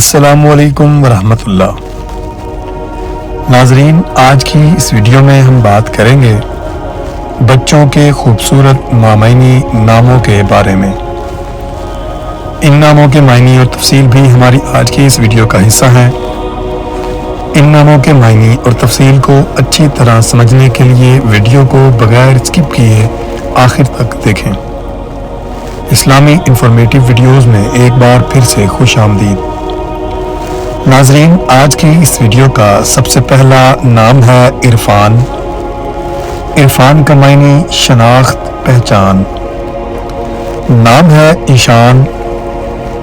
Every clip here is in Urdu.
السلام علیکم ورحمۃ اللہ۔ ناظرین، آج کی اس ویڈیو میں ہم بات کریں گے بچوں کے خوبصورت مامعنی ناموں کے بارے میں۔ ان ناموں کے معنی اور تفصیل بھی ہماری آج کی اس ویڈیو کا حصہ ہیں۔ ان ناموں کے معنی اور تفصیل کو اچھی طرح سمجھنے کے لیے ویڈیو کو بغیر اسکپ کیے آخر تک دیکھیں۔ اسلامی انفارمیٹیو ویڈیوز میں ایک بار پھر سے خوش آمدید۔ ناظرین، آج کی اس ویڈیو کا سب سے پہلا نام ہے عرفان۔ عرفان کا معنی شناخت، پہچان۔ نام ہے ایشان۔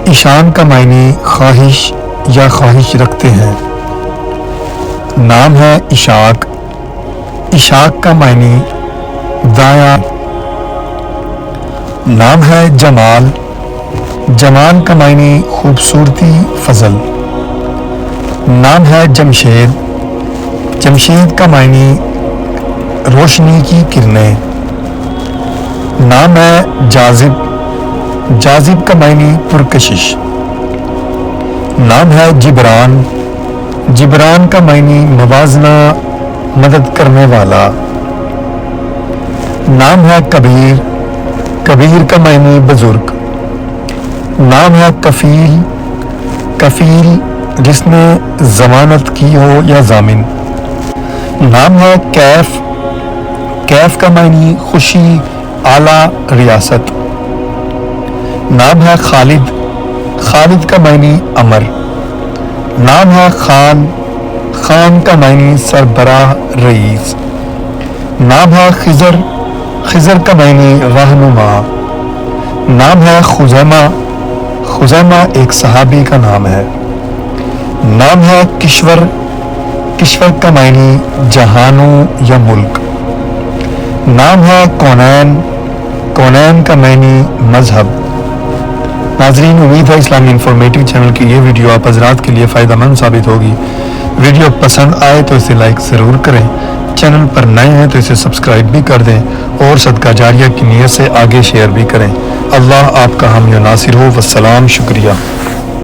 ایشان کا معنی خواہش یا خواہش رکھتے ہیں۔ نام ہے اشاق۔ اشاق کا معنی دایاں۔ نام ہے جمال۔ جمال کا معنی خوبصورتی، فضل۔ نام ہے جمشید۔ جمشید کا معنی روشنی کی کرنیں۔ نام ہے جاذب۔ جاذب کا معنی پرکشش۔ نام ہے جبران۔ جبران کا معنی موازنہ، مدد کرنے والا۔ نام ہے کبیر۔ کبیر کا معنی بزرگ۔ نام ہے کفیل۔ کفیل جس نے ضمانت کی ہو یا ضامن۔ نام ہے کیف۔ کیف کا معنی خوشی، اعلیٰ، ریاست۔ نام ہے خالد۔ خالد کا معنی امر۔ نام ہے خان۔ خان کا معنی سربراہ، رئیس۔ نام ہے خضر۔ خضر کا معنی رہنما۔ نام ہے خزیمہ۔ خزیمہ ایک صحابی کا نام ہے۔ نام ہے کشور۔ کشور کا معنی جہانوں یا ملک۔ نام ہے کونین۔ کونین کا معنی مذہب۔ ناظرین، امید ہے اسلامی انفارمیٹیو چینل کی یہ ویڈیو آپ حضرات کے لیے فائدہ مند ثابت ہوگی۔ ویڈیو پسند آئے تو اسے لائک ضرور کریں، چینل پر نئے ہیں تو اسے سبسکرائب بھی کر دیں اور صدقہ جاریہ کی نیت سے آگے شیئر بھی کریں۔ اللہ آپ کا حامی و ناصر ہو۔ والسلام، شکریہ۔